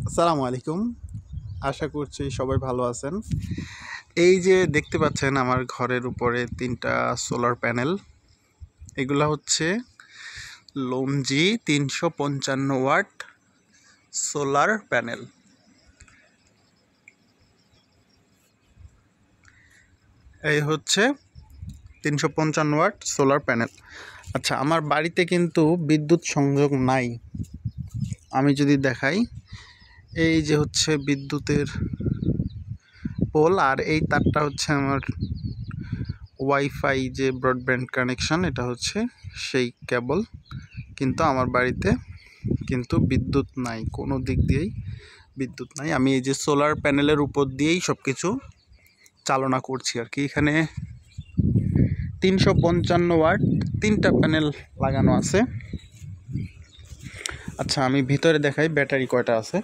আসসালামু আলাইকুম। আশা করছি সবাই ভালো আছেন। এই যে দেখতে পাচ্ছেন আমার ঘরের উপরে ৩টা সোলার প্যানেল। এগুলা হচ্ছে লংজি ৩৫৫ ওয়াট সোলার প্যানেল। এই হচ্ছে ৩৫৫ ওয়াট সোলার প্যানেল। আচ্ছা, আমার বাড়িতে কিন্তু বিদ্যুৎ সংযোগ নাই। আমি যদি দেখাই, এই যে হচ্ছে বিদ্যুতের পোল, আর এই তারটা হচ্ছে আমার ওয়াইফাই যে ব্রডব্যান্ড কানেকশন, এটা হচ্ছে সেই কেবল। কিন্তু আমার বাড়িতে কিন্তু বিদ্যুৎ নাই, কোনো দিক দিয়েই বিদ্যুৎ নাই। আমি এই যে সোলার প্যানেলের উপর দিয়েই সব কিছু চালনা করছি আর কি। এখানে ৩৫৫ ওয়াট ৩টা প্যানেল লাগানো আছে। আচ্ছা, আমি ভিতরে দেখাই ব্যাটারি কয়টা আছে।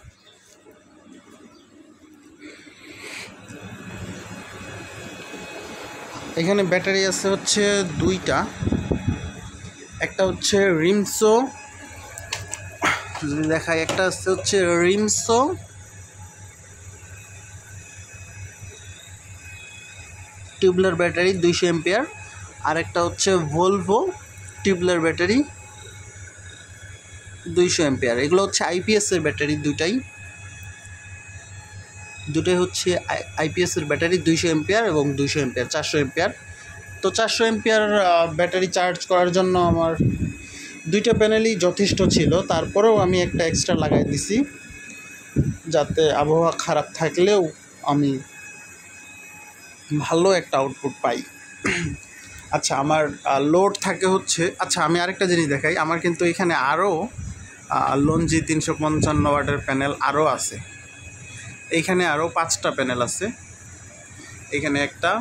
এখানে ব্যাটারি আছে হচ্ছে 2টা। একটা হচ্ছে রিমসো, যদি দেখাই, একটা আছে হচ্ছে রিমসো টিউবলার ব্যাটারি 200 এম্পিয়ার, আর একটা হচ্ছে ভলভো টিউবলার ব্যাটারি 200 এম্পিয়ার। এগুলো হচ্ছে আইপিএসের ব্যাটারি, দুটাই হচ্ছে আইপিএসের ব্যাটারি 200 এম্পিয়ার এবং 200 এম্পিয়ার 400 এম্পিয়ার। তো 400 এম্পিয়ার ব্যাটারি চার্জ করার জন্য আমার 2টা প্যানেলই যথেষ্ট ছিল। তারপরেও আমি একটা এক্সট্রা লাগাই দিছি, যাতে আবহাওয়া খারাপ থাকলেও আমি ভালো একটা আউটপুট পাই। আচ্ছা, আমার লোড থাকে হচ্ছে, আচ্ছা আমি আরেকটা জিনিস দেখাই। আমার কিন্তু এখানে আরও লংজি ৩৫৫ ওয়াটের প্যানেল আরও আছে। এইখানে আরও 5টা প্যানেল আছে। এখানে একটা,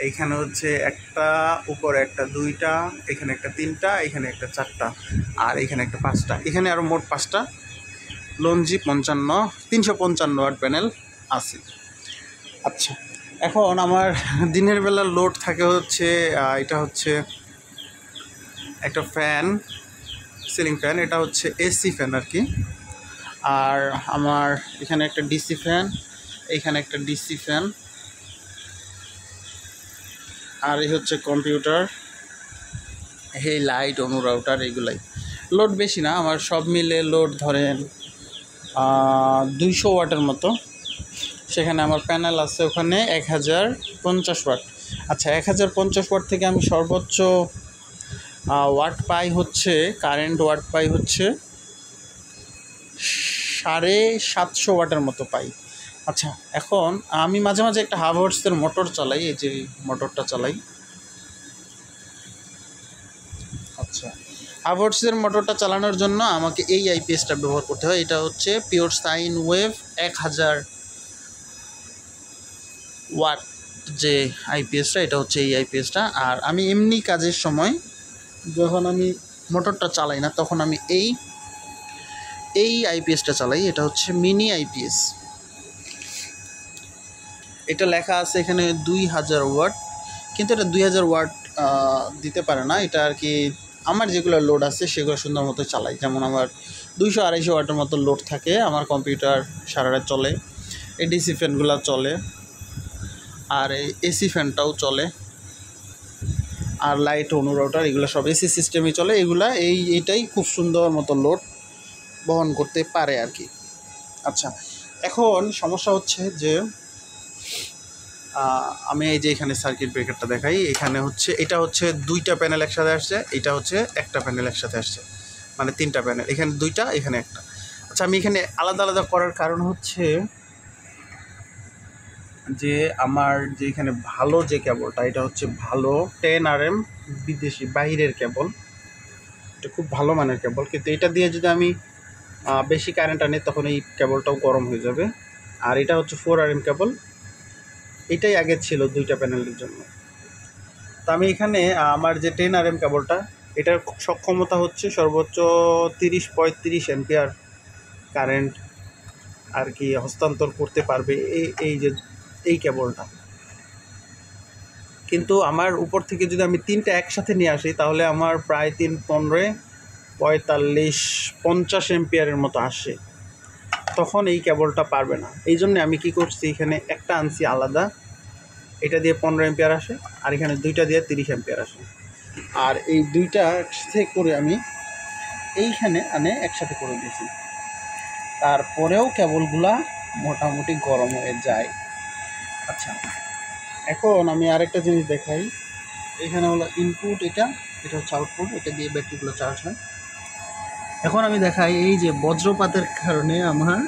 এইখানে হচ্ছে একটা, উপরে একটা 2টা, এখানে একটা 3টা, এখানে একটা 4টা, আর এখানে একটা 5টা। এখানে আরও মোট 5টা লংজি 355 ওয়াট প্যানেল আছে। আচ্ছা, এখন আমার দিনের বেলা লোড থাকে হচ্ছে, এটা হচ্ছে একটা ফ্যান, সিলিং ফ্যান। এটা হচ্ছে এসি ফ্যান আর কি। আর আমার এখানে একটা ডিসি ফ্যান, এইখানে একটা ডিসি ফ্যান, আর এই হচ্ছে কম্পিউটার, এই লাইট, অনুরাউটার, এগুলাই। লোড বেশি না আমার, সব মিলে লোড ধরেন 200 ওয়াটের মতো। সেখানে আমার প্যানেল আছে ওখানে 1050 ওয়াট। আচ্ছা, 1050 ওয়াট থেকে আমি সর্বোচ্চ ওয়াট পাই হচ্ছে, কারেন্ট ওয়াট পাই হচ্ছে 750 ওয়াটের মতো পাই। আচ্ছা, এখন আমি মাঝে মাঝে একটা হাভর্সের মোটর চালাই, এই যে মোটরটা চালাই। আচ্ছা, হাভর্সের মোটরটা চালানোর জন্য আমাকে এই আইপিএসটা ব্যবহার করতে হয়। এটা হচ্ছে পিওর সাইন ওয়েভ 1000 ওয়াট যে আইপিএসটা, এটা হচ্ছে এই আইপিএসটা। আর আমি এমনি কাজের সময় যখন আমি মোটরটা চালাই না, তখন আমি এই আইপিএসটা চালাই। এটা হচ্ছে মিনি আইপিএস। এটা লেখা আছে এখানে 2000 ওয়াট, কিন্তু এটা 2000 ওয়াট দিতে পারে না। এটা আর কি আমার যেগুলো লোড আছে সেগুলো সুন্দর মতো চালাই। যেমন আমার 200-250 ওয়াটের মতো লোড থাকে, আমার কম্পিউটার সারা রাত চলে, এই ডিসি ফ্যানগুলো চলে, আর এই এসি ফ্যানটাও চলে, আর লাইট, অনুরাউটার, এগুলো সব এসি সিস্টেমই চলে। এইটাই খুব সুন্দর মতো লোড বহন করতে পারে আর কি। আচ্ছা, এখন সমস্যা হচ্ছে যে আমি এই যে এখানে সার্কিট ব্রেকারটা দেখাই। এখানে হচ্ছে, এটা হচ্ছে 2টা প্যানেল একসাথে আসছে, এটা হচ্ছে একটা প্যানেল একসাথে আসছে, মানে 3টা প্যানেল। এখানে 2টা, এখানে একটা। আচ্ছা, আমি এখানে আলাদা আলাদা করার কারণ হচ্ছে যে আমার যে এখানে ভালো যে কেবলটা, এটা হচ্ছে ভালো 10 RM বিদেশি বাইরের কেবল। এটা খুব ভালো মানের কেবল, কিন্তু এটা দিয়ে যদি আমি বেশি কারেন্ট আনি তখন এই কেবলটাও গরম হয়ে যাবে। আর এটা হচ্ছে 4RM কেবল, এটাই আগে ছিল 2টা প্যানেলের জন্য। তো আমি এখানে আমার যে 10RM কেবলটা, এটার সক্ষমতা হচ্ছে সর্বোচ্চ 30-35 এম্পিয়ার কারেন্ট আর কি হস্তান্তর করতে পারবে এই কেবলটা। কিন্তু আমার উপর থেকে যদি আমি 3টা একসাথে নিয়ে আসি, তাহলে আমার প্রায় 3-15-45-50 এম্পিয়ারের মতো আসে। তখন এই কেবলটা পারবে না। এই জন্য আমি কি করছি, এখানে একটা আনছি আলাদা, এটা দিয়ে 15 অ্যাম্পিয়ার আসে, আর এখানে দুইটা দিয়ে 30 অ্যাম্পিয়ার আসে। আর এই দুইটা একসাথে করে আমি এইখানে একসাথে করে দিয়েছি। তারপরেও কেবলগুলা মোটামুটি গরম হয়ে যায়। আচ্ছা, এখন আমি আরেকটা জিনিস দেখাই। এখানে হলো ইনপুট, এটা হচ্ছে আউটপুট, এটা দিয়ে ব্যাটারিগুলো চার্জ হয়। এখন আমি দেখাই, এই যে বজ্রপাতের কারণে আমার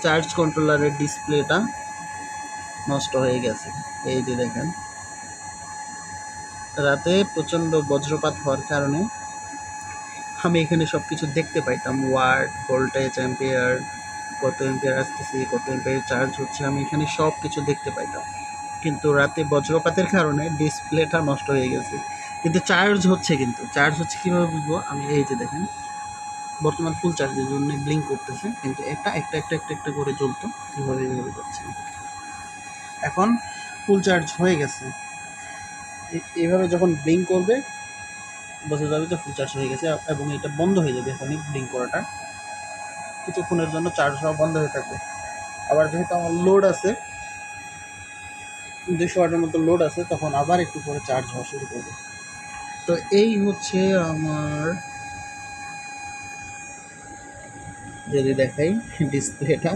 চার্জ কন্ট্রোলারের ডিসপ্লেটা নষ্ট হয়ে গেছে। এই যে দেখেন, রাতে প্রচণ্ড বজ্রপাত হওয়ার কারণে আমি এখানে সব কিছু দেখতে পাইতাম, ওয়াট, ভোল্টেজ, অ্যাম্পিয়ার, কত অ্যাম্পিয়ার আসতেছে, কত অ্যাম্পিয়ার চার্জ হচ্ছে, আমি এখানে সব কিছু দেখতে পাইতাম। কিন্তু রাতে বজ্রপাতের কারণে ডিসপ্লেটা নষ্ট হয়ে গেছে। কিন্তু চার্জ হচ্ছে, কীভাবে বুঝবো, আমি এই যে দেখেন বর্তমান ফুল চার্জের জন্য ব্লিঙ্ক করতেছে, কিন্তু এটা একটা করে জ্বলতো, কীভাবে যাচ্ছে। এখন ফুল চার্জ হয়ে গেছে, এইভাবে যখন ব্লিঙ্ক করবে বোঝা যাবে যে ফুল চার্জ হয়ে গেছে, এবং এটা বন্ধ হয়ে যাবে। এখনই ব্লিঙ্ক করাটা কিছুক্ষণের জন্য চার্জ হওয়া বন্ধ হয়ে থাকবে। আবার যেহেতু আমার লোড আছে 200 ওয়াটের মতো লোড আছে, তখন আবার একটু পরে চার্জ হওয়া শুরু করবে। তো এই হচ্ছে আমার, যদি দেখাই ডিসপ্লেটা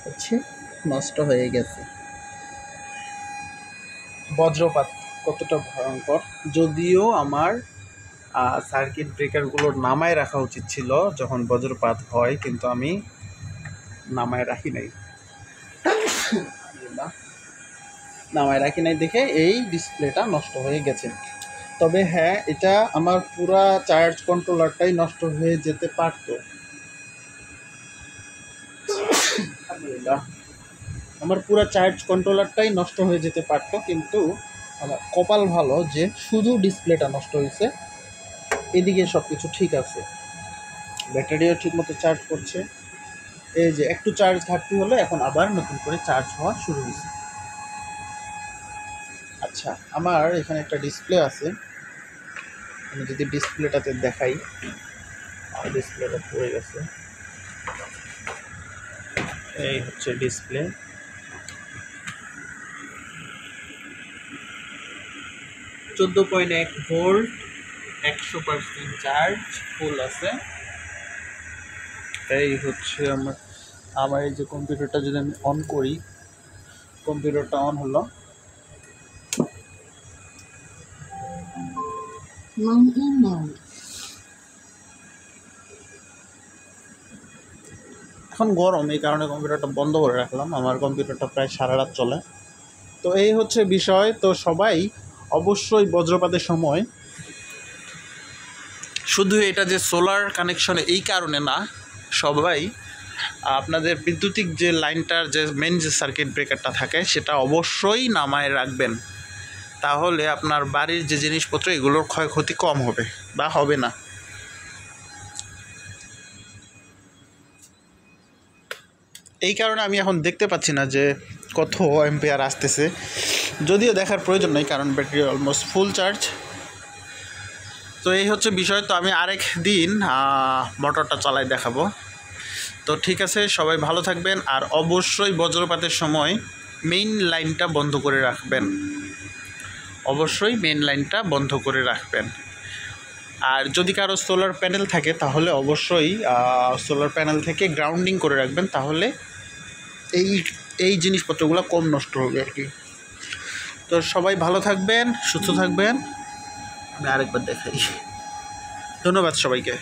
হচ্ছে নষ্ট হয়ে গেছে। বজ্রপাত কতটা ভয়ঙ্কর, যদিও আমার সার্কিট ব্রেকারগুলো নামায় রাখা উচিত ছিল যখন বজ্রপাত হয়, কিন্তু আমি নামায় রাখি নাই দেখে এই ডিসপ্লেটা নষ্ট হয়ে গেছে। তবে হ্যাঁ, এটা আমার পুরা চার্জ কন্ট্রোলারটাই নষ্ট হয়ে যেতে পারতো। কিন্তু আমার কপাল ভালো যে শুধু ডিসপ্লেটা নষ্ট হয়েছে, এদিকে সব কিছু ঠিক আছে, ব্যাটারিও ঠিকমতো চার্জ করছে। এই যে একটু চার্জ ঘাটতি হলো, এখন আবার নতুন করে চার্জ হওয়া শুরু হয়েছে। আচ্ছা, আমার এখানে একটা ডিসপ্লে আছে, আমি যদি ডিসপ্লেটাতে দেখাই, ডিসপ্লেটা পড়ে গেছে। এই হচ্ছে ডিসপ্লে, 14.1 ভোল্ট, 100% চার্জ, ফুল আছে। এই হচ্ছে আমার এই যে কম্পিউটারটা যদি আমি অন করি, কম্পিউটারটা অন হলো। এখন গরম, এই কারণে কম্পিউটারটা বন্ধ করে রাখলাম। আমার কম্পিউটারটা প্রায় সারা রাত চলে। তো এই হচ্ছে বিষয়। তো সবাই অবশ্যই বজ্রপাতের সময়, শুধু এটা যে সোলার কানেকশনে এই কারণে না, সবাই আপনাদের বিদ্যুতিক যে লাইনটার যে মেন যে সার্কিট ব্রেকারটা থাকে সেটা অবশ্যই নামায় রাখবেন। তাহলে আপনার বাড়ির যে জিনিসপত্র এগুলোর ক্ষয়ক্ষতি কম হবে বা হবে না। এই কারণে আমি এখন দেখতে পাচ্ছি না যে কত অ্যাম্পিয়ার আসতেছে, যদিও দেখার প্রয়োজন নেই, কারণ ব্যাটারি অলমোস্ট ফুল চার্জ। তো এই হচ্ছে বিষয়। তো আমি আরেক দিন মোটরটা চালাই দেখাবো। তো ঠিক আছে, সবাই ভালো থাকবেন, আর অবশ্যই বজ্রপাতের সময় মেইন লাইনটা বন্ধ করে রাখবেন, আর যদি কারো সোলার প্যানেল থাকে তাহলে অবশ্যই সোলার প্যানেল থেকে গ্রাউন্ডিং করে রাখবেন, তাহলে এই জিনিসপত্রগুলো কম নষ্ট হবে আর কি। তো সবাই ভালো থাকবেন, সুস্থ থাকবেন। আমি আরেকবার দেখাই। ধন্যবাদ সবাইকে।